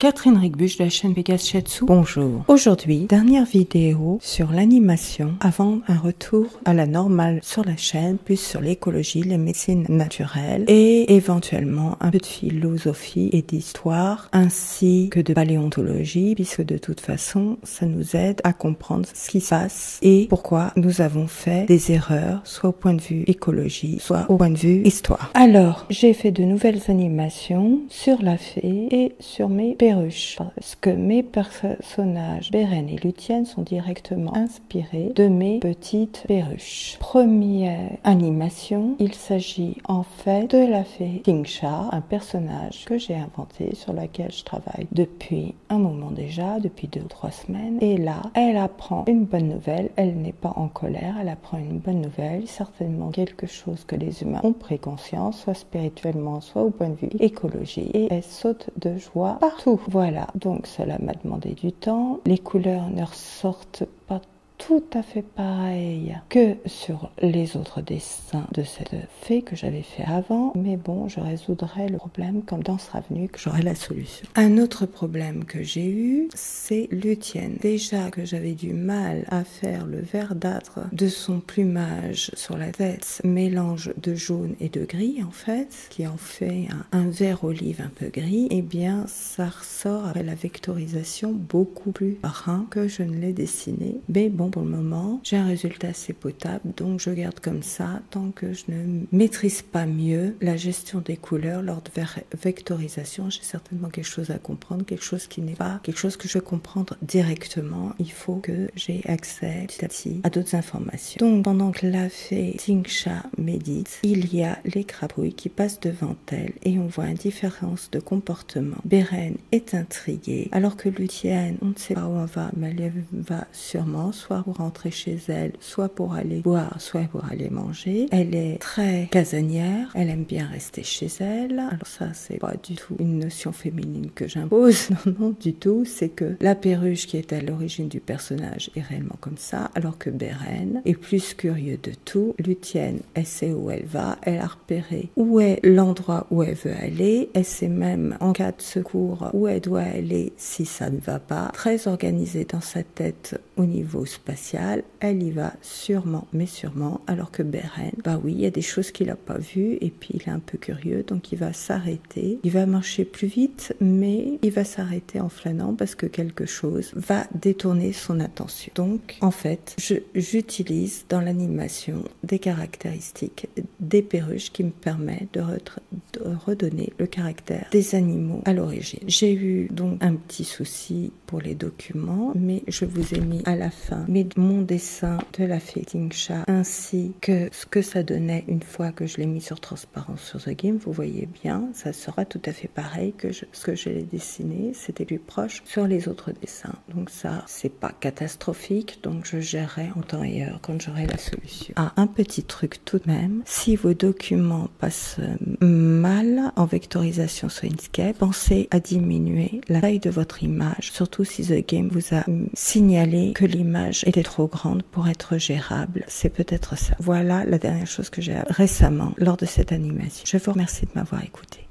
Catherine Rigbusch de la chaîne Vegas Shiatsu. Bonjour. Aujourd'hui, dernière vidéo sur l'animation avant un retour à la normale sur la chaîne, plus sur l'écologie, les médecines naturelles et éventuellement un peu de philosophie et d'histoire ainsi que de paléontologie puisque de toute façon, ça nous aide à comprendre ce qui se passe et pourquoi nous avons fait des erreurs, soit au point de vue écologie, soit au point de vue histoire. Alors, j'ai fait de nouvelles animations sur la fée et sur mes perruches parce que mes personnages Beren et Luthien sont directement inspirés de mes petites perruches. Première animation, il s'agit en fait de la fée Tingsha, un personnage que j'ai inventé sur lequel je travaille depuis un moment déjà, depuis 2 ou 3 semaines. Et là, elle apprend une bonne nouvelle, elle n'est pas en colère, elle apprend une bonne nouvelle, certainement quelque chose que les humains ont pris conscience, soit spirituellement, soit au point de vue écologie, et elle saute de joie partout. Voilà, donc cela m'a demandé du temps. Les couleurs ne ressortent pas tout à fait pareil que sur les autres dessins de cette fée que j'avais fait avant, mais bon, je résoudrai le problème quand le temps sera venu que j'aurai la solution. Un autre problème que j'ai eu, c'est Luthien. Déjà que j'avais du mal à faire le verdâtre de son plumage sur la tête, mélange de jaune et de gris en fait, qui en fait un vert olive un peu gris, et bien ça ressort après la vectorisation beaucoup plus brun que je ne l'ai dessiné, mais bon, pour le moment, j'ai un résultat assez potable, donc je garde comme ça tant que je ne maîtrise pas mieux la gestion des couleurs lors de vectorisation. J'ai certainement quelque chose à comprendre, quelque chose qui n'est pas quelque chose que je vais comprendre directement. Il faut que j'ai accès petit à petit à d'autres informations. Donc pendant que la fée Tingsha médite, il y a les crapouilles qui passent devant elle et on voit une différence de comportement. Beren est intriguée alors que Luthien, on ne sait pas où on va, mais elle va sûrement soit pour rentrer chez elle, soit pour aller boire, soit pour aller manger. Elle est très casanière, elle aime bien rester chez elle. Alors ça, c'est pas du tout une notion féminine que j'impose, non, du tout. C'est que la perruche qui est à l'origine du personnage est réellement comme ça, alors que Beren est plus curieux de tout. Luthien, elle sait où elle va, elle a repéré où est l'endroit où elle veut aller, elle sait même en cas de secours où elle doit aller si ça ne va pas. Très organisée dans sa tête au niveau spatial, elle y va sûrement, mais sûrement, alors que Beren, bah oui, il y a des choses qu'il n'a pas vues et puis il est un peu curieux, donc il va s'arrêter, il va marcher plus vite, mais il va s'arrêter en flânant parce que quelque chose va détourner son attention. Donc, en fait, j'utilise dans l'animation des caractéristiques des perruches qui me permettent de redonner le caractère des animaux à l'origine. J'ai eu donc un petit souci pour les documents, mais je vous ai mis à la fin mon dessin de la fée Tingsha ainsi que ce que ça donnait une fois que je l'ai mis sur transparence sur The Game. Vous voyez bien, ça sera tout à fait pareil que ce que je l'ai dessiné, c'était plus proche sur les autres dessins. Donc ça, c'est pas catastrophique, donc je gérerai en temps et heure quand j'aurai la solution. Ah, un petit truc tout de même, si vos documents passent mal en vectorisation sur Inkscape, pensez à diminuer la taille de votre image, surtout si The Game vous a signalé que l'image était trop grande pour être gérable. C'est peut-être ça. Voilà la dernière chose que j'ai récemment lors de cette animation. Je vous remercie de m'avoir écouté.